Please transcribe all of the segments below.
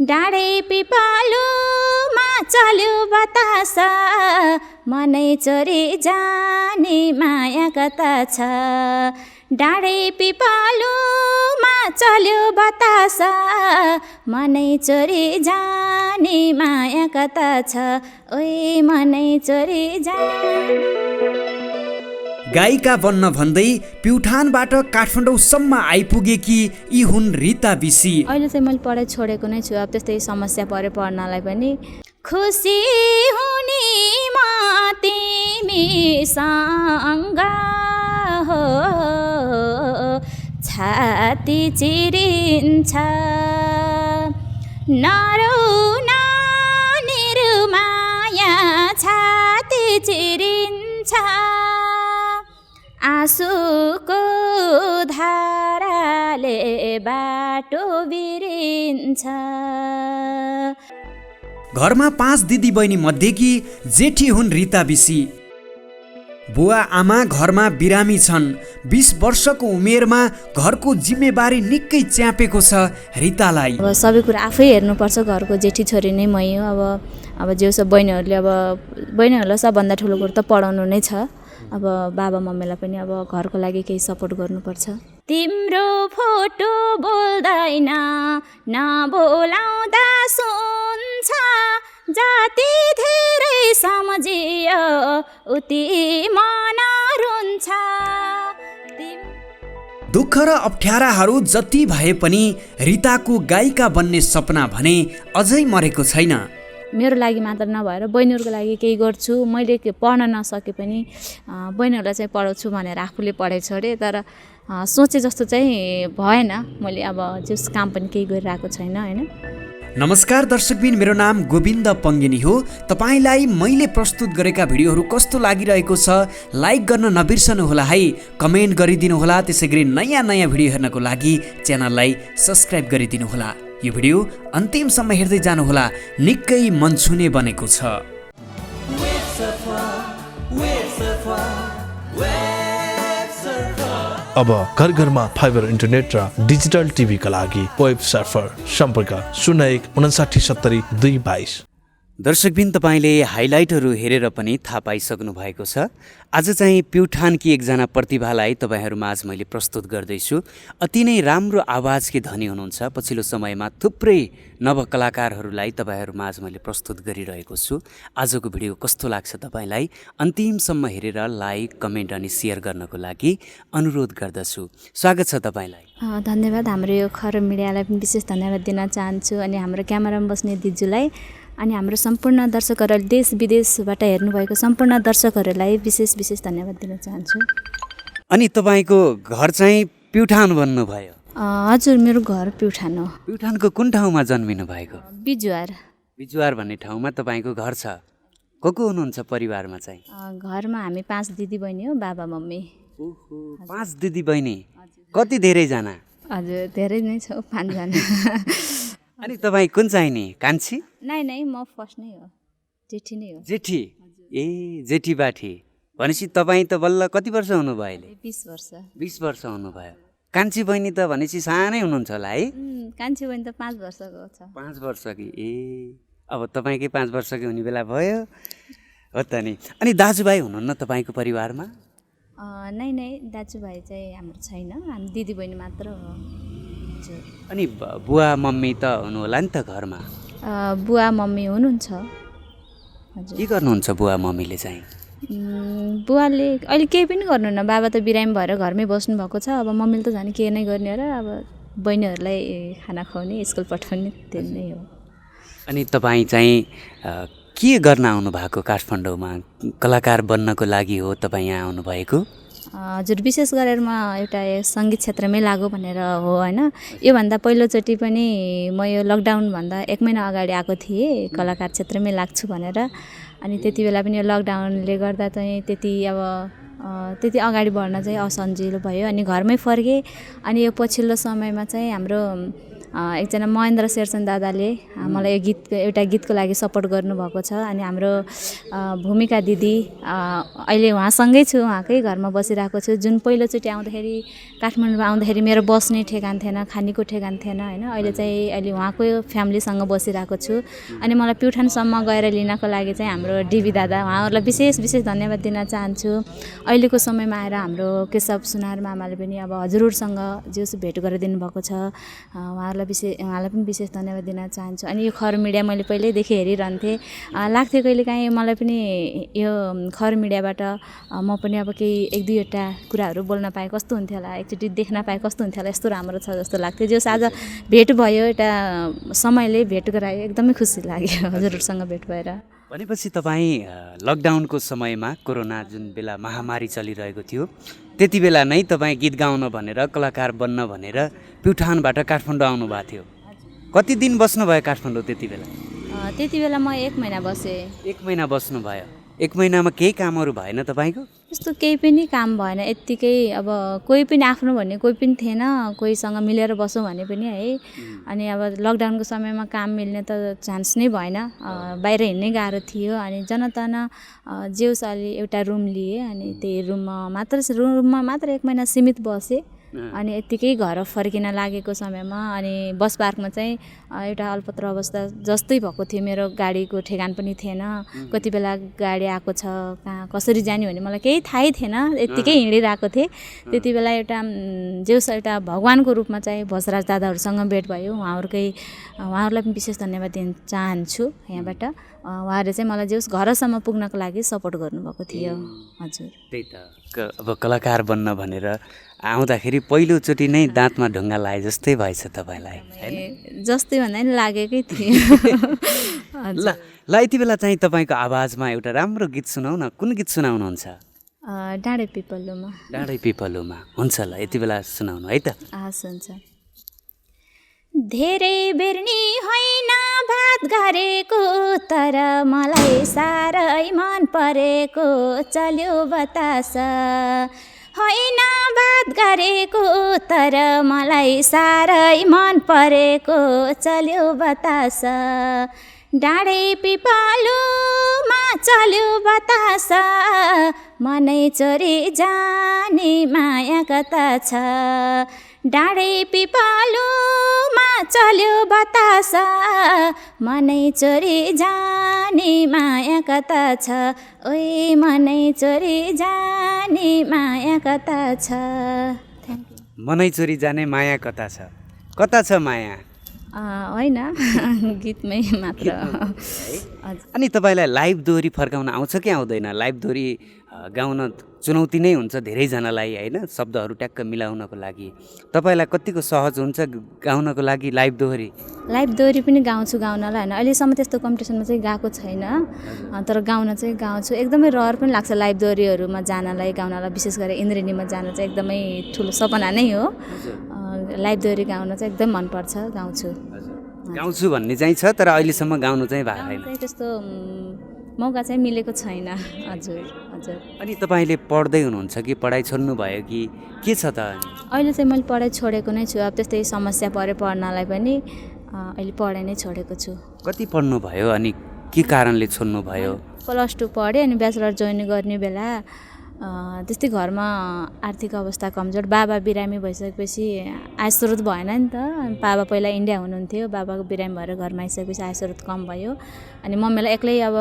डाँडे पिपलुमा चल्यो बतास मनै चोरी जाने माया कता छ डाँडे पिपलुमा चल्यो बतास मनै चोरी जाने माया कता छ ओइ मनै चोरी जाने। गायिका बन्न भन्दै प्युठानबाट काठमाडौँसम्म आइपुगेकी यी हुन् रीता बिसी। अहिले चाहिँ मैले पढाइ छोडेको नै छु, अब त्यस्तै समस्या पऱ्यो पढ्नलाई पनि। खुसी हुने म तिमीसँग हो छाती चिरिन्छ नरुन निरुमाया छाती चिरिन्छ आँसुको धाराले बाटो बिरिन्छ। घरमा 5 दिदी बहिनी मध्येकी जेठी हुन् रीता बिसी। बुवा आमा घरमा बिरामी छन्। 20 वर्षको उमेरमा घरको जिम्मेवारी निकै च्यापेको छ रीतालाई। अब सबै कुरा आफै हेर्नुपर्छ, घरको जेठी छोरी नै मै हो। अब जेउसो बहिनीहरूले अब बहिनीहरूलाई सबभन्दा ठुलो कुरो त पढाउनु नै छ। अब बाबा मम्मीलाई पनि अब घरको लागि केही सपोर्ट गर्नुपर्छ। तिम्रो फोटो बोल्दैन नबोलाउँदा सुन्छ जति धेरै सम्झियो उति मन रुन्छ। दुःख र अप्ठ्याराहरू जति भए पनि रीताको गायिका बन्ने सपना भने अझै मरेको छैन। मेरो लागि मात्र नभएर बहिनीहरूको लागि केही गर्छु। मैले पढ्न नसके पनि बहिनीहरूलाई चाहिँ पढाउँछु भनेर आफूले पढाइ छोडेँ, तर सोचे जस्तो चाहिँ भएन। मैले अब जस काम पनि केही गरिरहेको छैन हैन। नमस्कार दर्शकबिन, मेरो नाम गोविन्द पङ्गेनी हो। तपाईलाई मैले प्रस्तुत गरेका भिडियोहरू कस्तो लागिरहेको छ लाइक गर्न नबिर्सनुहोला है, कमेन्ट गरिदिनुहोला। त्यसैगरी नयाँ नयाँ भिडियो हेर्नको लागि च्यानललाई सब्स्क्राइब गरिदिनुहोला। यो भिडियो अन्तिमसम्म हेर्दै जानुहोला, निकै मन छुने बनेको छ। अब घर घरमा फाइबर इन्टरनेट र डिजिटल टिभीका लागि वेब सर्फर सम्पर्क 0159707222। दर्शकबिन, तपाईँले हाइलाइटहरू हेरेर पनि थाहा पाइसक्नु भएको छ। आज चाहिँ प्युठानकी एकजना प्रतिभालाई तपाईँहरूमाझ मैले प्रस्तुत गर्दैछु। अति नै राम्रो आवाजकी धनी हुनुहुन्छ। पछिल्लो समयमा थुप्रै नवकलाकारहरूलाई तपाईँहरूमाझ मैले प्रस्तुत गरिरहेको छु। आजको भिडियो कस्तो लाग्छ तपाईँलाई अन्तिमसम्म हेरेर लाइक कमेन्ट अनि सेयर गर्नको लागि अनुरोध गर्दछु। स्वागत छ तपाईँलाई। धन्यवाद। हाम्रो यो खर मिडियालाई पनि विशेष धन्यवाद दिन चाहन्छु, अनि हाम्रो क्यामेरामा बस्ने दिजुलाई अनि हाम्रो सम्पूर्ण दर्शकहरू देश विदेशबाट हेर्नुभएको सम्पूर्ण दर्शकहरूलाई विशेष धन्यवाद दिन चाहन्छु। अनि तपाईँको घर चाहिँ प्युठान भन्नुभयो? हजुर, मेरो घर प्युठान हो। प्युठानको कुन ठाउँमा जन्मिनु भएको? बिजुवार भन्ने ठाउँमा तपाईँको घर छ। को हुनुहुन्छ परिवारमा चाहिँ? घरमा हामी 5 दिदी बहिनी हो, बाबा मम्मी। 5 दिदी बहिनी? कति धेरैजना? हजुर, धेरै नै छ, 5 जना। अनि तपाईँ कुन चाहिँ नि? कान्छी? नै म फर्स्ट नै हो, जेठी नै हो। जेठी? ए, जेठी बाठी भनेपछि तपाईँ त बल्ल कति वर्ष हुनुभयो अहिले? 20 वर्ष। 20 वर्ष हुनुभयो। कान्छी बहिनी त भनेपछि सानै हुनुहुन्छ होला है? कान्छी बहिनी त 5 वर्षको छ। 5 वर्षकी? ए, अब तपाईँकै 5 वर्षकी हुने बेला भयो हो त नि। अनि दाजुभाइ हुनुहुन्न तपाईँको परिवारमा? नै दाजुभाइ चाहिँ हाम्रो छैन, हामी दिदी बहिनी मात्र हो। अनि बुवा मम्मी त हुनु होला नि त घरमा? बुवा मम्मी हुनुहुन्छ। हजुर, के गर्नुहुन्छ बुवा मम्मीले चाहिँ? बुवाले अहिले केही पनि गर्नुहुन्न, बाबा त बिरामी भएर घरमै बस्नु भएको छ। अब मम्मीले त झन् के नै गर्ने र अब बहिनीहरूलाई खाना खुवाउने, स्कुल पठाउने, त्यो नै हो। अनि तपाईँ चाहिँ के गर्न आउनु भएको काठमाडौँमा? कलाकार बन्नको लागि हो तपाईँ यहाँ आउनुभएको? हजुर, विशेष गरेर म एउटा सङ्गीत क्षेत्रमै लागु भनेर हो हैन। योभन्दा पहिलोचोटि पनि म यो लकडाउनभन्दा 1 महिना अगाडि आएको थिएँ कलाकार क्षेत्रमै लाग्छु भनेर। अनि त्यति बेला पनि यो लकडाउनले गर्दा चाहिँ त्यति अगाडि बढ्न चाहिँ असन्जिलो भयो, अनि घरमै फर्केँ। अनि यो पछिल्लो समयमा चाहिँ हाम्रो एकजना महेन्द्र शेरचन दादाले मलाई यो एउटा गीतको लागि सपोर्ट गर्नुभएको छ। अनि हाम्रो भूमिका दिदी अहिले उहाँसँगै छु, उहाँकै घरमा बसिरहेको छु। जुन पहिलोचोटि आउँदाखेरि काठमाडौँमा आउँदाखेरि मेरो बस्ने ठेगान थिएन, खानेको ठेगान थिएन होइन। अहिले उहाँको फ्यामिलीसँग बसिरहेको छु। अनि मलाई प्युठानसम्म गएर लिनको लागि चाहिँ हाम्रो डिबी दादा, उहाँहरूलाई विशेष धन्यवाद दिन चाहन्छु। अहिलेको समयमा आएर हाम्रो केशव सुनार मामाले पनि अब हजुरहरूसँग जेसु भेट गरिदिनु भएको छ, उहाँलाई पनि विशेष धन्यवाद दिन चाहन्छु। अनि यो खर मिडिया मैले पहिल्यैदेखि हेरिरहन्थेँ, लाग्थ्यो कहिलेकाहीँ मलाई पनि यो खर मिडियाबाट म पनि अब केही एक दुईवटा कुराहरू बोल्न पाएँ कस्तो हुन्थ्यो होला, एकचोटि देख्न पाएँ कस्तो हुन्थ्यो होला, यस्तो राम्रो छ जस्तो लाग्थ्यो। जस आज भेट भयो, एउटा समयले भेट गरायो, एकदमै खुसी लाग्यो हजुरहरूसँग भेट भएर। भनेपछि तपाईँ लकडाउनको समयमा कोरोना जुन बेला महामारी चलिरहेको थियो त्यति बेला नै तपाईँ गीत गाउन भनेर, कलाकार बन्न भनेर प्युठानबाट काठमाडौँ आउनुभएको थियो। कति दिन बस्नुभयो काठमाडौँ त्यति बेला? त्यति बेला म 1 महिना बसेँ। 1 महिना बस्नुभयो। 1 महिनामा केही कामहरू भएन तपाईँको? त्यस्तो केही पनि काम भएन, यत्तिकै अब कोही पनि आफ्नो भन्ने कोही पनि थिएन, कोहीसँग मिलेर बसौँ भने पनि है। अनि अब लकडाउनको समयमा काम मिल्ने त चान्स नै भएन, बाहिर हिँड्नै गाह्रो थियो। अनि जनतन जेउस अलि एउटा रुम लिएँ, अनि त्यही रुममा मात्र 1 महिना सीमित बसेँ। अनि यत्तिकै घर फर्किन लागेको समयमा अनि बस पार्कमा चाहिँ एउटा अल्पत्र अवस्था जस्तै भएको थियो। मेरो गाडीको ठेगान पनि थिएन, कति बेला गाडी आएको छ, कहाँ कसरी जाने भन्ने मलाई केही थाहै थिएन, यत्तिकै हिँडिरहेको थिएँ। त्यति बेला एउटा भगवानको रूपमा चाहिँ भोजराज दादाहरूसँग भेट भयो। उहाँहरूलाई पनि विशेष धन्यवाद दिन चाहन्छु यहाँबाट। उहाँहरूले चाहिँ मलाई घरसम्म पुग्नको लागि सपोर्ट गर्नुभएको थियो। हजुर, त्यही त अब कलाकार बन्न भनेर आउँदाखेरि पहिलोचोटि नै दाँतमा ढुङ्गा लाए जस्तै भएछ तपाईँलाई हैन? जस्तै भन्दा नि लागेकै थियो। ल यति बेला चाहिँ तपाईँको आवाजमा एउटा राम्रो गीत सुनाउ न। कुन गीत सुनाउनुहुन्छ? डाँडे पिपलुमा। डाँडे पिपलुमा हुन्छ, ल यति बेला सुनाउनु है त। हस् हुन्छ। धेरै बेर्नी होइन भात गरेको, तर मलाई साह्रै मन परेको चल्यो बतास। होइन भात गरेको, तर मलाई साह्रै मन परेको चल्यो बतास। डाँडे पिपलुमा चल्यो बतास, मनै चोरी जाने माया कता छ। डाँडे पिपलुमा चल्यो बतास, मनै चोरी जाने माया कता छ। ओइ मनै चोरी जाने माया कता छ। मनै चोरी जाने माया कता छ? कता छ माया? होइन, गीतमै मात्र। अनि तपाईँलाई लाइभ दोहोरी फर्काउन आउँछ कि आउँदैन? लाइभ दोहोरी गाउन चुनौती नै हुन्छ धेरैजनालाई होइन, शब्दहरू ट्याक्क मिलाउनको लागि। तपाईँलाई कतिको सहज हुन्छ गाउनको लागि लाइभ दोहोरी? लाइभ दोहोरी पनि गाउँछु गाउनलाई होइन, अहिलेसम्म त्यस्तो कम्पिटिसनमा चाहिँ गएको छैन, तर गाउन चाहिँ गाउँछु। एकदमै रहर पनि लाग्छ लाइभ दोहोरीहरूमा जानलाई, गाउनलाई। विशेष गरेर इन्द्रेणीमा जान चाहिँ एकदमै ठुलो सपना नै हो। लाइभ दोहोरी गाउन चाहिँ एकदम मनपर्छ, गाउँछु भन्ने चाहिँ छ, तर अहिलेसम्म गाउनु चाहिँ भएको छैन। त्यस्तो मौका चाहिँ मिलेको छैन। हजुर। अनि तपाईँले पढ्दै हुनुहुन्छ कि पढाइ छोड्नुभयो कि के छ त? अहिले चाहिँ मैले पढाइ छोडेको नै छु। अब त्यस्तै समस्या पऱ्यो पढ्नलाई पनि, अहिले पढाइ नै छोडेको छु। कति पढ्नुभयो अनि के कारणले छोड्नुभयो? +2 पढेँ, अनि ब्याचलर जोइन गर्ने बेला त्यस्तै घरमा आर्थिक अवस्था कमजोर, बाबा बिरामी भइसकेपछि आय स्रोत भएन नि त। बाबा पहिला इन्डिया हुनुहुन्थ्यो, बाबाको बिरामी भएर घरमा आइसकेपछि आय स्रोत कम भयो। अनि मम्मीलाई एक्लै अब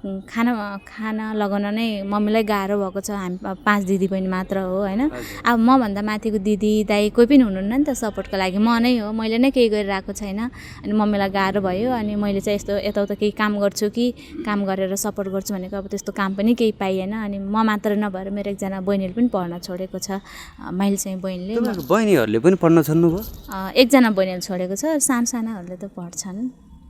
खाना लगाउन नै मम्मीलाई गाह्रो भएको छ। हामी 5 दिदी बहिनी मात्र हो होइन। अब मभन्दा माथिको दिदी दाइ कोही पनि हुनुहुन्न नि त सपोर्टको लागि, म नै हो। मैले नै केही गरिरहेको छैन, अनि मम्मीलाई गाह्रो भयो। अनि मैले चाहिँ यस्तो यताउता केही काम गर्छु कि काम गरेर सपोर्ट गर्छु भनेको, अब त्यस्तो काम पनि केही पाइएन। अनि म मात्र नभएर मेरो एकजना बहिनीले पनि पढ्न छोडेको छ, माइल चाहिँ बहिनीले। बहिनीहरूले पनि पढ्न छोड्नुभयो? एकजना बहिनीले छोडेको छ, सानाहरूले त पढ्छन्,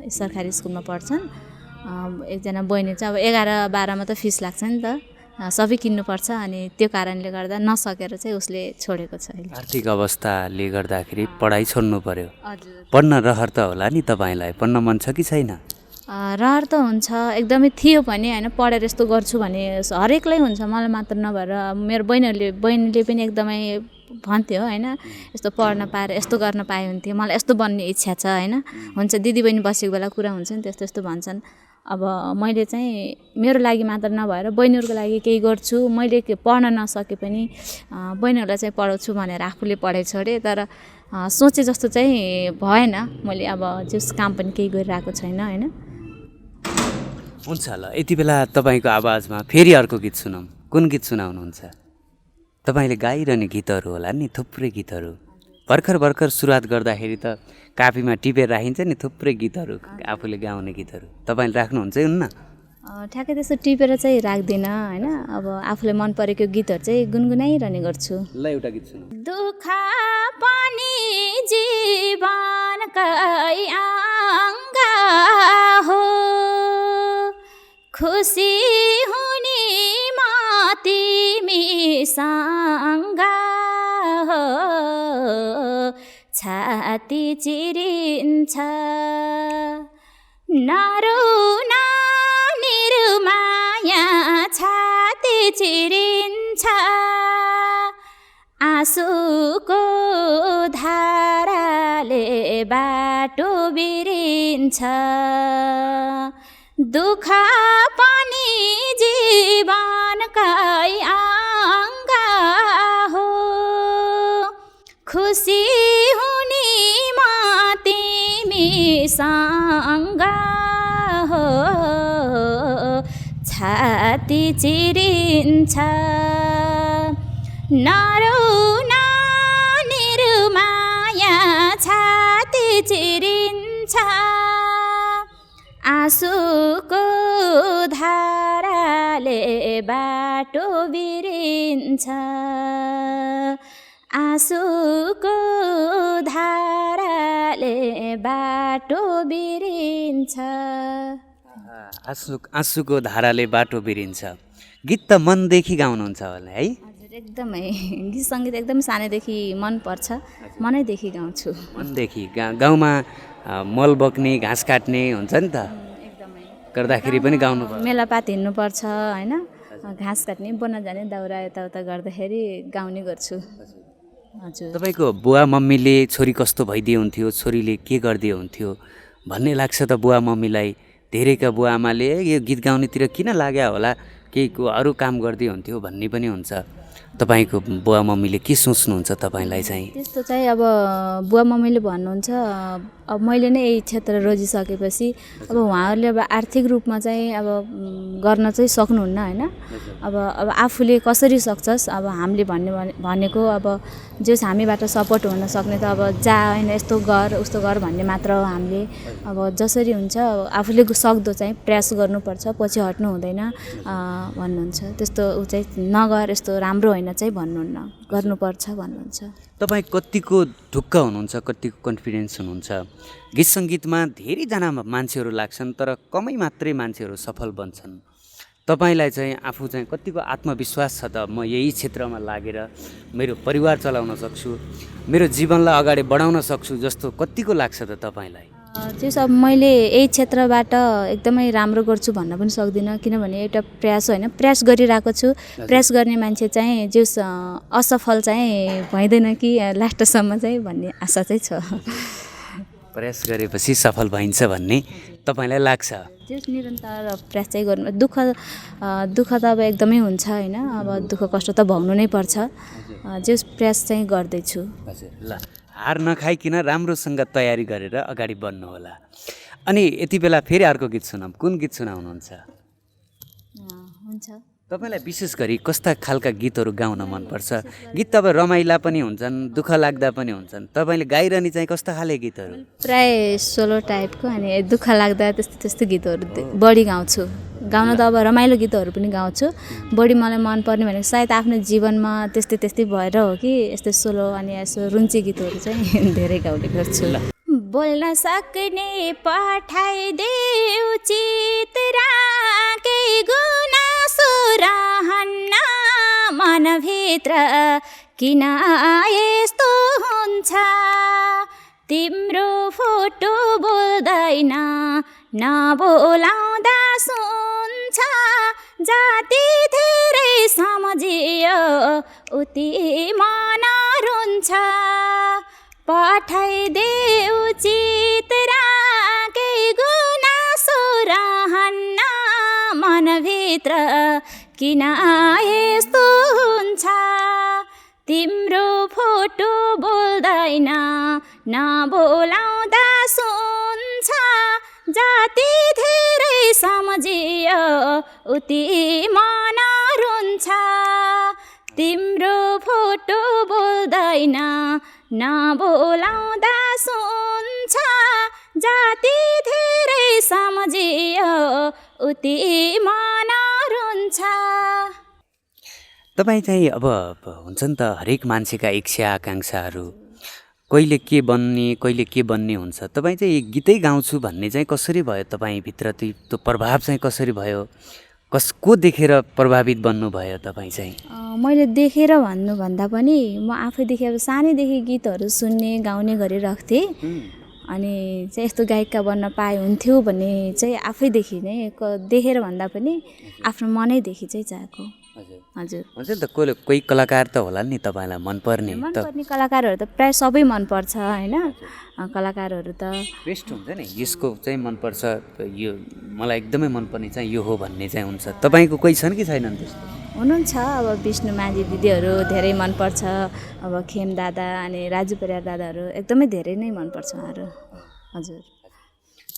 सरकारी स्कुलमा पढ्छन्। एकजना बहिनी चाहिँ अब 11-12मा त फिस लाग्छ नि त, सबै किन्नुपर्छ। अनि त्यो कारणले गर्दा नसकेर चाहिँ उसले छोडेको छ। आर्थिक अवस्थाले गर्दाखेरि पढाइ छोड्नु पर्यो। हजुर। पढ्न रहर त होला नि तपाईँलाई, पढ्न मन छ कि छैन? रहर त हुन्छ, एकदमै थियो पनि होइन। पढेर यस्तो गर्छु भने हरेकलाई हुन्छ, मलाई मात्र नभएर मेरो बहिनीले पनि एकदमै भन्थ्यो होइन, यस्तो पढ्न पाएर यस्तो गर्न पाए हुन्थ्यो, मलाई यस्तो बन्ने इच्छा छ होइन। हुन्छ दिदीबहिनी बसेको बेला कुरा हुन्छ नि त्यस्तो यस्तो भन्छन्। अब मैले चाहिँ मेरो लागि मात्र नभएर बहिनीहरूको लागि केही गर्छु, मैले पढ्न नसके पनि बहिनीहरूलाई चाहिँ पढाउँछु भनेर आफूले पढाइ छोडेँ। तर सोचे जस्तो चाहिँ भएन, मैले अब जस काम पनि केही गरिरहेको छैन होइन। हुन्छ ल, यति बेला तपाईँको आवाजमा फेरि अर्को गीत सुनौँ। कुन गीत सुनाउनुहुन्छ? तपाईँले गाइरहने गीतहरू होला नि, थुप्रै गीतहरू भर्खर भर्खर सुरुवात गर्दाखेरि त कापीमा टिपेर राखिन्छ नि थुप्रै गीतहरू, आफूले गाउने गीतहरू। तपाईँले राख्नुहुन्छ हुन्न? ठ्याक्कै त्यस्तो टिपेर चाहिँ राख्दिनँ होइन। अब आफूले मन परेको गीतहरू चाहिँ गुनगुनाइरहने गर्छु। ल एउटा गीत सुनौँ। दुःख पनि जीवनकै अङ्ग हो, खुसी हुने म तिमीसँग हो, छाती चिरिन्छ नरुन निरुमाया, छाती चिरिन्छ आँसुको धाराले बाटो बिरिन्छ। दुःख पनि जीवनकै अङ्ग हो, खुसी हुने म तिमीसँग हो, छाती चिरिन्छ नरुन निरुमाया, छाती चिरिन्छ आँसुको धाराले बाटो बिरिन्छ, आँसुको धाराले बाटो बिरिन्छ। आँसुको धाराले बाटो बिरिन्छ। गीत त मनदेखि गाउनुहुन्छ होला है? हजुर एकदमै, गीत सङ्गीत एकदम सानैदेखि मनपर्छ, मनैदेखि गाउँछु। मनदेखि गाउँमा मल बोक्ने घाँस काट्ने हुन्छ नि त, एकदमै गर्दाखेरि पनि गाउनु पर्छ। मेलापात हिँड्नुपर्छ होइन, घाँस काट्ने बन्न जाने दाउरा यताउता गर्दाखेरि गाउने गर्छु। हजुर। तपाईँको बुवा मम्मीले छोरी कस्तो भइदिए हुन्थ्यो, छोरीले के गरिदिए हुन्थ्यो भन्ने लाग्छ त बुवा मम्मीलाई? धेरैका बुवा आमाले यो गीत गाउनेतिर किन लाग्यो होला, केही अरू काम गरिदिए हुन्थ्यो भन्ने पनि हुन्छ। तपाईँको बुवा मम्मीले के सोच्नुहुन्छ तपाईँलाई चाहिँ? त्यस्तो चाहिँ अब बुवा मम्मीले भन्नुहुन्छ, अब मैले नै यही क्षेत्र रोजिसकेपछि अब उहाँहरूले अब आर्थिक रूपमा चाहिँ अब गर्न चाहिँ सक्नुहुन्न होइन। अब आफूले कसरी सक्छस्, अब हामीले भनेको अब जस हामीबाट सपोर्ट हुन सक्ने त अब जा होइन यस्तो गर उस्तो गर भन्ने मात्र हो। हामीले अब जसरी हुन्छ आफूले सक्दो चाहिँ प्रयास गर्नुपर्छ, पछि हट्नु हुँदैन भन्नुहुन्छ। त्यस्तो ऊ चाहिँ नगर यस्तो राम्रो होइन चाहिँ भन्नुहुन्न, गर्नुपर्छ भन्नुहुन्छ। तपाईँ कतिको ढुक्क हुनुहुन्छ, कतिको कन्फिडेन्स हुनुहुन्छ? गीत सङ्गीतमा धेरैजना मान्छेहरू लाग्छन् तर कमै मात्रै मान्छेहरू सफल बन्छन्। तपाईँलाई चाहिँ आफू चाहिँ कतिको आत्मविश्वास छ त म यही क्षेत्रमा लागेर मेरो परिवार चलाउन सक्छु, मेरो जीवनलाई अगाडि बढाउन सक्छु जस्तो कतिको लाग्छ त तपाईँलाई? त्यो सब मैले यही क्षेत्रबाट एकदमै राम्रो गर्छु भन्न पनि सक्दिनँ, किनभने एउटा प्रयास होइन, प्रयास गरिरहेको छु। प्रयास गर्ने मान्छे चाहिँ जस असफल चाहिँ भइँदैन कि लास्टसम्म चाहिँ भन्ने आशा चाहिँ छ। प्रयास गरेपछि सफल भइन्छ भन्ने तपाईँलाई लाग्छ? जस निरन्तर प्रयास चाहिँ गर्नु। दुःख त अब एकदमै हुन्छ होइन, अब दुःख कष्ट त भोग्नु नै पर्छ। जस प्रयास चाहिँ गर्दैछु। हजुर। ल, हार नखाइकन राम्रोसँग तयारी गरेर अगाडि बढ्नु होला। अनि यति बेला फेरि अर्को गीत सुनाऊँ। कुन गीत सुनाउनुहुन्छ? हुन्छ। तपाईँलाई विशेष गरी कस्ता खालका गीतहरू गाउन मनपर्छ? गीत त अब रमाइला पनि हुन्छन्, दुःख लाग्दा पनि हुन्छन्। तपाईँले गाइरहने चाहिँ कस्ता खाले गीतहरू? प्राय सोलो टाइपको अनि दुःख लाग्दा त्यस्तो गीतहरू बढी गाउँछु। गाउन त अब रमाइलो गीतहरू पनि गाउँछु, बढी मलाई मनपर्ने भनेको सायद आफ्नो जीवनमा त्यस्तै भएर हो कि यस्तै सोलो अनि यसो रुन्ची गीतहरू चाहिँ धेरै गाउने गर्छु। बोल्न सक्ने पठाइदेऊ चितरा, केही गुनासो रहन्न मनभित्र, किन यस्तो हुन्छ तिम्रो फोटो बोल्दैन, नबोलाउँदा सुन्छ, जाति धेरै सम्झियो उति मन रुन्छ पठाइदेऊ चित्र केही गुनासो रहन्न मनभित्र किन यस्तो हुन्छ तिम्रो फोटो बोल्दैन नबोलाउँदा सुन्छ जति धेरै सम्झियो उति मन रुन्छ तिम्रो फोटो बोल्दैन नबोलाउँदा सुन्छ जति धेरै सम्झियो उति मन रुन्छ। तपाईँ चाहिँ अब हुन्छ नि त हरेक मान्छेका इच्छा आकाङ्क्षाहरू कहिले के बन्ने हुन्छ। तपाईँ चाहिँ गीतै गाउँछु भन्ने चाहिँ कसरी भयो तपाईँभित्र त्यो प्रभाव चाहिँ कसरी भयो कसको देखेर प्रभावित बन्नुभयो तपाईँ चाहिँ? मैले देखेर भन्नुभन्दा पनि म आफैदेखि अब सानैदेखि गीतहरू सुन्ने गाउने गरिरहेको थिएँ अनि चाहिँ यस्तो गायिका बन्न पाए हुन्थ्यो भन्ने चाहिँ आफैदेखि नै देखेर भन्दा पनि आफ्नो मनैदेखि चाहिँ चाहेको। हजुर हुन्छ नि त कोही कलाकार त होला नि तपाईँलाई मनपर्ने कलाकारहरू त प्रायः सबै मनपर्छ होइन कलाकारहरू त बेस्ट हुन्छ नि यसको चाहिँ मनपर्छ यो मलाई एकदमै मनपर्ने चाहिँ यो हो भन्ने चाहिँ हुन्छ। तपाईँको कोही छन् कि छैनन् त्यस्तो? हुनुहुन्छ अब विष्णु माझी दिदीहरू धेरै मनपर्छ अब खेम दादा अनि राजु परियार दादाहरू एकदमै धेरै नै मनपर्छ उहाँहरू। हजुर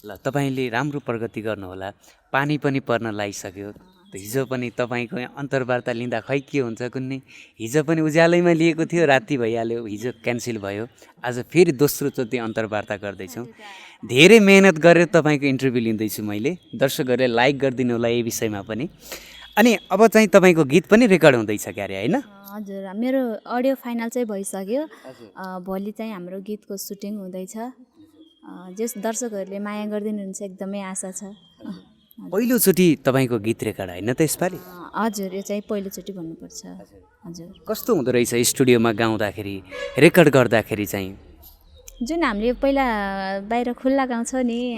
ल तपाईँले राम्रो प्रगति गर्नुहोला। पानी पनि पर्न लागिसक्यो हिजो पनि तपाईँको अन्तर्वार्ता लिँदा खै के हुन्छ कुन्नी हिजो पनि उज्यालैमा लिएको थियो राति भइहाल्यो हिजो क्यान्सल भयो आज फेरि दोस्रो चोटि अन्तर्वार्ता गर्दैछौँ। धेरै मेहनत गरेर तपाईँको इन्टरभ्यू लिँदैछु मैले दर्शकहरूले लाइक गरिदिनु होला यही विषयमा पनि। अनि अब चाहिँ तपाईँको गीत पनि रेकर्ड हुँदैछ क्यारे होइन? हजुर मेरो अडियो फाइनल चाहिँ भइसक्यो भोलि चाहिँ हाम्रो गीतको सुटिङ हुँदैछ जस दर्शकहरूले माया गरिदिनुहुन्छ एकदमै आशा छ। पहिलोचोटि तपाईँको गीत रेकर्ड होइन त यसपालि? हजुर यो चाहिँ पहिलोचोटि भन्नुपर्छ। हजुर कस्तो हुँदो रहेछ स्टुडियोमा गाउँदाखेरि रेकर्ड गर्दाखेरि चाहिँ? जुन हामीले पहिला बाहिर खुल्ला गाउँछौँ नि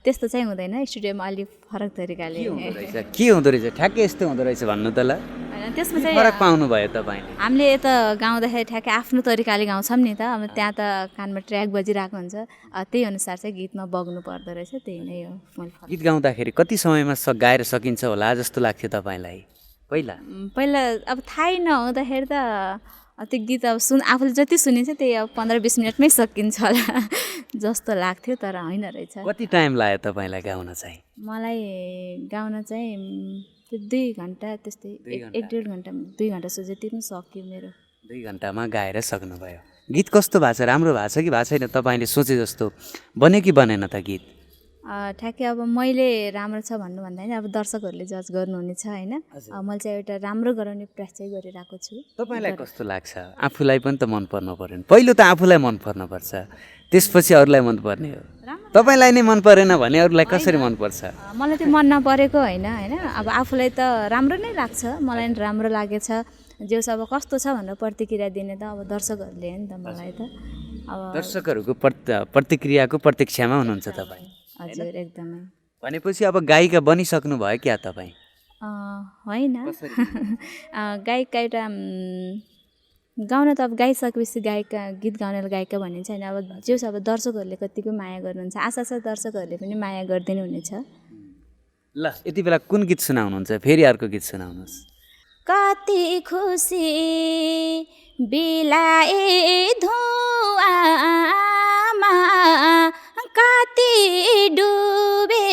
त्यस्तो चाहिँ हुँदैन स्टुडियोमा अलिक फरक तरिकाले के हुँदो रहेछ ठ्याक्कै यस्तो हुँदो रहेछ भन्नु त ल त्यसमा चाहिँ फरक पाउनु भयो तपाईँले? हामीले यता गाउँदाखेरि ठ्याक्कै आफ्नो तरिकाले गाउँछौँ नि त अब त्यहाँ त कानमा ट्र्याक बजिरहेको हुन्छ त्यही अनुसार चाहिँ गीतमा बग्नु पर्दो रहेछ त्यही नै हो। गीत गाउँदाखेरि कति समयमा गाएर सकिन्छ होला जस्तो लाग्थ्यो तपाईँलाई पहिला? पहिला अब थाहै नहुँदाखेरि त त्यो गीत अब आफूले जति सुनिन्छ त्यही अब 15-20 मिनटमै सकिन्छ होला जस्तो लाग्थ्यो तर होइन रहेछ। कति टाइम लाग्यो तपाईँलाई गाउन चाहिँ? मलाई गाउन चाहिँ 2 घन्टा त्यस्तै 1-1.5 घन्टा 2 घन्टा जति पनि सक्यो मेरो। 2 घन्टामा गाएर सक्नुभयो। गीत कस्तो भएको छ? राम्रो भएको छ कि भएको छैन? तपाईँले सोचे जस्तो बन्यो कि बनेन त गीत? ठ्याक्कै अब मैले राम्रो छ भन्नुभन्दा होइन अब दर्शकहरूले जज गर्नुहुनेछ होइन मैले चाहिँ एउटा राम्रो गराउने प्रयास चाहिँ गरिरहेको छु। तपाईँलाई कस्तो लाग्छ? आफूलाई पनि त मन पर्नु पर्यो नि पहिलो त आफूलाई मन पर्नुपर्छ त्यसपछि अरूलाई मन पर्ने हो। तपाईँलाई नै मन परेन भने अरूलाई कसरी मन पर्छ? मलाई त्यो मन नपरेको होइन अब आफूलाई त राम्रो नै लाग्छ मलाई राम्रो लागेछ जेस अब कस्तो छ भनेर प्रतिक्रिया दिने त अब दर्शकहरूले हो नि त मलाई त अब दर्शकहरूको प्रतिक्रियाको प्रतीक्षामा हुनुहुन्छ तपाईँ? हजुर एकदमै। भनेपछि अब गायिका बनिसक्नु भयो क्या तपाईँ? होइन गायिका एउटा गाउन त अब गाइसकेपछि गायिका गीत गाउनेलाई गायिका भनिन्छ होइन अब जे अब दर्शकहरूले कतिको माया गर्नुहुन्छ आशा छ दर्शकहरूले पनि माया गरिदिनु हुनेछ। ल यति बेला कुन गीत सुनाउनुहुन्छ? फेरि अर्को गीत सुनाउनुहोस्। कति खुसी बिलाए धुवामा कति डुबे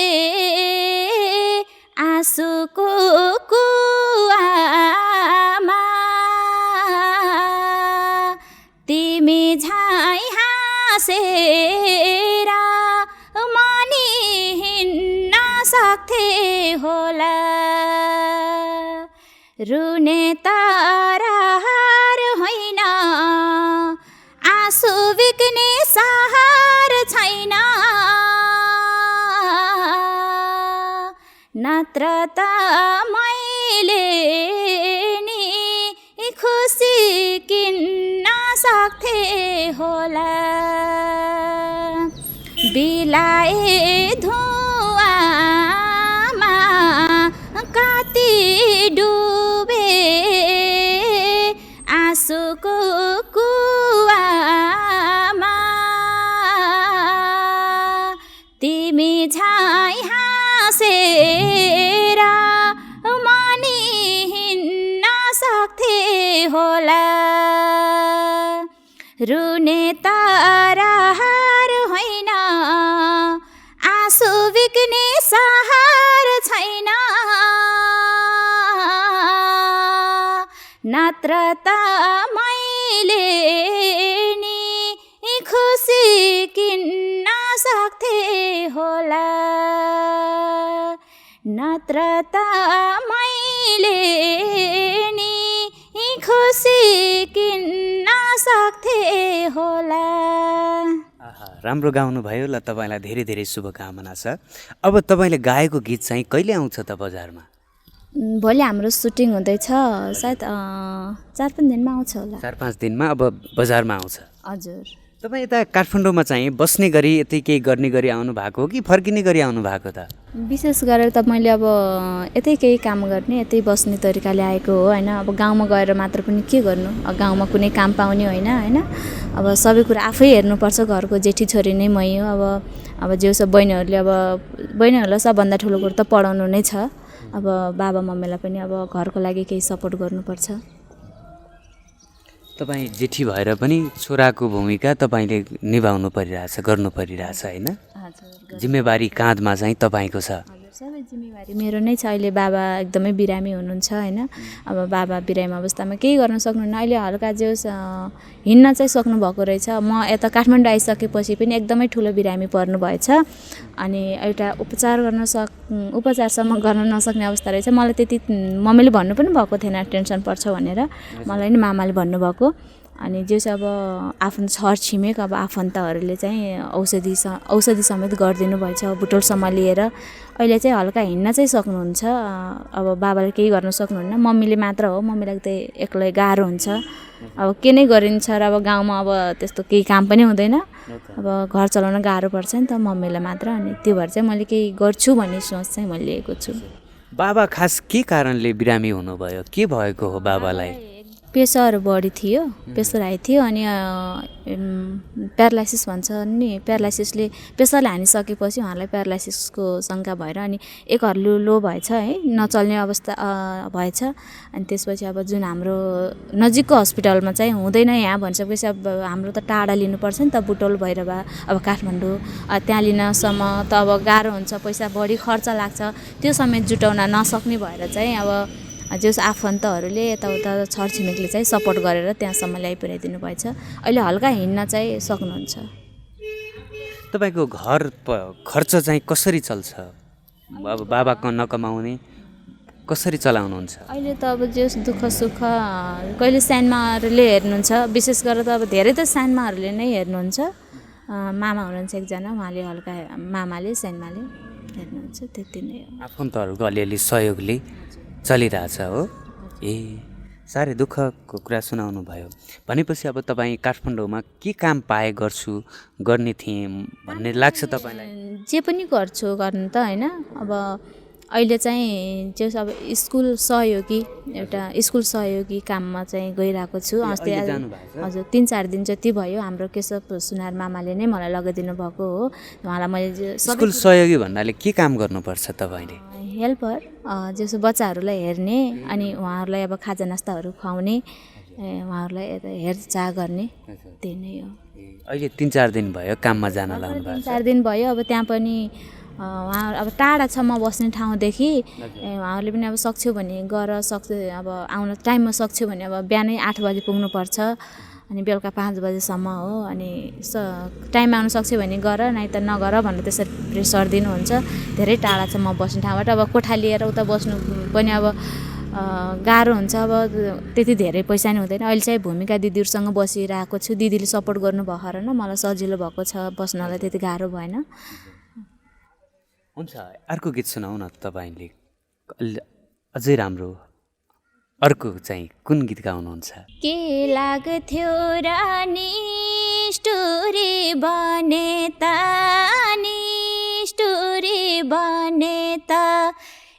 आँसुको कुवामा तिमी झैँ हाँसेर मनी हिँड्न सक्थे होला रुने तरहार होइन आँसु बिक्ने सहर छैन नत्र त मैले नि खुसी किन्न सक्थे होला बिलाए धुवामा कति डुबे झाइ हाँसेर मानि हिँड्न सक्थे होला रुने ताराहरू होइन आँसु बिग्ने सहार छैन नत्र त मैले नि खुसी किन्न सक्थे होला नत्र त मैले नि खुसी किन्न सक्थे होला। राम्रो गाउनुभयो ल, तपाईँलाई धेरै धेरै शुभकामना छ। अब तपाईँले गाएको गीत चाहिँ कहिले आउँछ त बजारमा? भोलि हाम्रो सुटिङ हुँदैछ, सायद 4-5 दिनमा आउँछ होला। 4-5 दिनमा अब बजारमा आउँछ। हजुर। तपाईँ यता काठमाडौँमा चाहिँ बस्ने गरी यतै केही गर्ने गरी आउनु भएको हो कि फर्किने गरी आउनु भएको त? विशेष गरेर त मैले अब यतै केही काम गर्ने यतै बस्ने तरिकाले आएको हो होइन। अब गाउँमा गएर मात्र पनि के गर्नु, अब गाउँमा कुनै काम पाउने होइन। अब सबै कुरा आफै हेर्नुपर्छ, घरको जेठी छोरी नै मै हो। अब जेउसो बहिनीहरूलाई सबभन्दा ठुलो कुरो त पढाउनु नै छ। अब बाबा मम्मीलाई पनि अब घरको लागि केही सपोर्ट गर्नुपर्छ। तपाईँ जेठी भएर पनि छोराको भूमिका तपाईँले निभाउनु परिरहेछ, गर्नु परिरहेछ होइन? हजुर। जिम्मेवारी काँधमा चाहिँ तपाईँको छ। सबै जिम्मेवारी मेरो नै छ। अहिले बाबा एकदमै बिरामी हुनुहुन्छ होइन। अब बाबा बिरामी अवस्थामा केही गर्न सक्नुहुन्न। अहिले हल्का जेउस हिँड्न चाहिँ सक्नुभएको रहेछ। म यता काठमाडौँ आइसकेपछि पनि एकदमै ठुलो बिरामी पर्नु भएछ अनि एउटा उपचारसम्म गर्न नसक्ने अवस्था रहेछ। मलाई त्यति मम्मीले भन्नु पनि भएको थिएन टेन्सन पर्छ भनेर, मलाई नि मामाले भन्नुभएको। अनि जो चाहिँ अब आफ्नो छर छिमेक अब आफन्तहरूले चाहिँ औषधि समेत गरिदिनु भएछ बुटोलसम्म लिएर। अहिले चाहिँ हल्का हिँड्न चाहिँ सक्नुहुन्छ। अब बाबाले केही गर्न सक्नुहुन्न, मम्मीले मात्र हो। मम्मीलाई त एक्लै गाह्रो हुन्छ। अब के नै गरिन्छ र अब गाउँमा अब त्यस्तो केही काम पनि हुँदैन। अब घर चलाउन गाह्रो पर्छ नि त मम्मीलाई मात्र। अनि त्यो भएर चाहिँ मैले केही गर्छु भन्ने सोच चाहिँ मैले लिएको छु। बाबा खास के कारणले बिरामी हुनुभयो? के भएको हो बाबालाई? प्रेसर बढी थियो, प्रेसर हाई थियो अनि प्यारालाइसिस भन्छ नि, प्रेसरले हानिसकेपछि उहाँलाई प्यारालाइसिसको शङ्का भएर अनि एक हर्लु लो भएछ है, नचल्ने अवस्था भएछ। अनि त्यसपछि अब जुन हाम्रो नजिकको हस्पिटलमा चाहिँ हुँदैन यहाँ भनिसकेपछि अब हाम्रो त टाढा लिनुपर्छ नि त, बुटोल भैरवा अब काठमाडौँ त्यहाँ लिनसम्म त अब गाह्रो हुन्छ, पैसा बढी खर्च लाग्छ। त्यो समेत जुटाउन नसक्ने भएर चाहिँ अब जस आफन्तहरूले यताउता छरछिमेकले चाहिँ सपोर्ट गरेर त्यहाँसम्म ल्याइपुर्याइदिनु भएछ। अहिले हल्का हिँड्न चाहिँ सक्नुहुन्छ। तपाईँको घर खर्च चाहिँ कसरी चल्छ? अब बाबा नकमाउने कसरी चलाउनुहुन्छ? अहिले त अब जस दुःख सुख कहिले सानमाहरूले हेर्नुहुन्छ, विशेष गरेर त अब धेरै त सानमाहरूले नै हेर्नुहुन्छ। मामा हुनुहुन्छ एकजना, उहाँले हल्का मामाले सानमाले हेर्नुहुन्छ, त्यति नै हो। आफन्तहरूको अलिअलि सहयोगले चलिरहेछ हो। साह्रै दुःखको कुरा सुनाउनु भयो। भनेपछि अब तपाईँ काठमाडौँमा के काम पाए गर्ने थिएँ भन्ने लाग्छ तपाईँलाई? जे पनि गर्छु गर्नु त होइन। अब अहिले चाहिँ जस अब स्कुल सहयोगी काममा चाहिँ गइरहेको छु। अस्ति हजुर 3-4 दिन जति भयो। हाम्रो केशव सुनार मामाले नै मलाई लगाइदिनु भएको हो। उहाँलाई मैले स्कुल सहयोगी भन्नाले के काम गर्नुपर्छ तपाईँले? हेल्पर, जसो बच्चाहरूलाई हेर्ने अनि उहाँहरूलाई अब खाजा नास्ताहरू खुवाउने, उहाँहरूलाई हेरचाह गर्ने, त्यही नै हो। अहिले 3-4 दिन भयो काममा जान लाग्नु भएको? 3-4 दिन भयो। अब त्यहाँ पनि उहाँ अब टाढा छ म बस्ने ठाउँदेखि। उहाँहरूले पनि अब सक्छौ भने अब आउन टाइममा सक्छौ भने अब बिहानै 8 बजी पुग्नुपर्छ अनि बेलुका 5 बजेसम्म हो। अनि टाइममा आउनु सक्छौ भने गर, नै त नगर भनेर त्यसरी प्रेसर दिनुहुन्छ। धेरै टाढा छ म बस्ने ठाउँबाट। अब कोठा लिएर उता बस्नु पनि अब गाह्रो हुन्छ। अब त्यति धेरै पैसा नि हुँदैन। अहिले चाहिँ भूमिका दिदीहरूसँग बसिरहेको छु। दिदीले सपोर्ट गर्नुभएको र मलाई सजिलो भएको छ, बस्नलाई त्यति गाह्रो भएन। हुन्छ, अर्को गीत सुनाउ न तपाईँले, अझै राम्रो। अर्को चाहिँ कुन गीत गाउनुहुन्छ? के लाग्थ्यो र नि स्टोरी बने त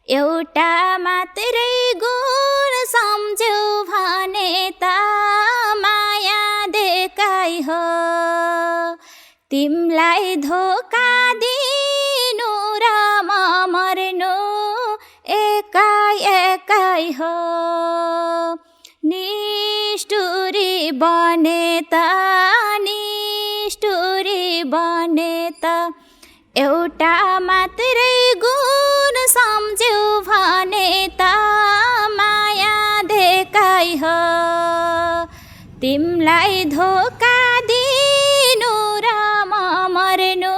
एउटा मात्रै गुण सम्झ्यौ भने त माया देखाइ हो। तिमलाई धोका दिनु देखाइ हो निष्ठुरी बने त निष्ठुरी बने त एउटा मात्रै गुण सम्झ्यौ भने त माया देखाइ हो तिमलाई धोका दिनु र म मर्नु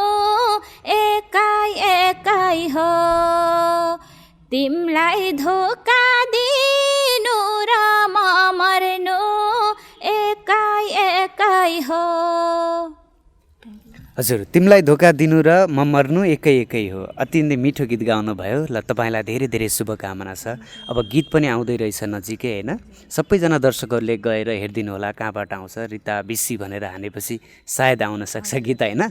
एकाइ एकाइ हो तिमलाई धोका दिनु र म मर्नु एकाइ एकाइ हो हजुर तिमीलाई धोका दिनु र म मर्नु एकै एकै हो अति नै मिठो गीत गाउनु भयो ल तपाईँलाई धेरै धेरै शुभकामना छ अब गीत पनि आउँदै रहेछ नजिकै होइन सबैजना दर्शकहरूले गएर हेरिदिनु होला कहाँबाट आउँछ रिता बिसी भनेर हानेपछि सायद आउन सक्छ गीत होइन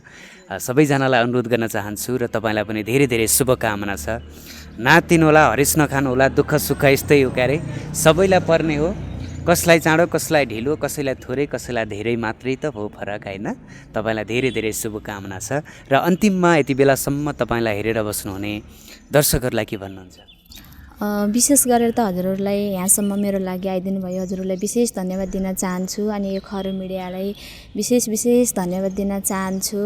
सबैजनालाई अनुरोध गर्न चाहन्छु र तपाईँलाई पनि धेरै धेरै शुभकामना छ नातिनु होला हरिस नखानु होला दुःख सुख यस्तै हो क्यारे सबैलाई पर्ने हो कसलाई चाँडो कसलाई ढिलो कसैलाई थोरै कसैलाई धेरै मात्रै त हो फरक होइन तपाईँलाई धेरै धेरै शुभकामना छ र अन्तिममा यति बेलासम्म तपाईँलाई हेरेर बस्नुहुने दर्शकहरूलाई के भन्नुहुन्छ विशेष गरेर त हजुरहरूलाई यहाँसम्म मेरो लागि आइदिनु भयो हजुरहरूलाई विशेष धन्यवाद दिन चाहन्छु अनि यो खर मिडियालाई विशेष धन्यवाद दिन चाहन्छु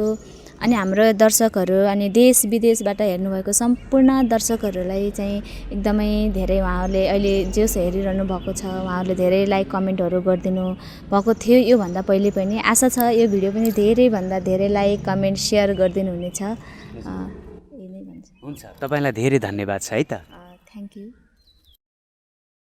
अनि हाम्रो दर्शकहरू अनि देश विदेशबाट हेर्नुभएको सम्पूर्ण दर्शकहरूलाई चाहिँ एकदमै धेरै उहाँहरूले अहिले जस हेरिरहनु भएको छ उहाँहरूले धेरै लाइक कमेन्टहरू गरिदिनु भएको थियो योभन्दा पहिले पनि आशा छ यो भिडियो पनि धेरैभन्दा धेरै लाइक कमेन्ट सेयर गरिदिनु हुनेछ यही नै भन्छु हुन्छ तपाईँलाई धेरै धन्यवाद छ है त थ्याङ्क यू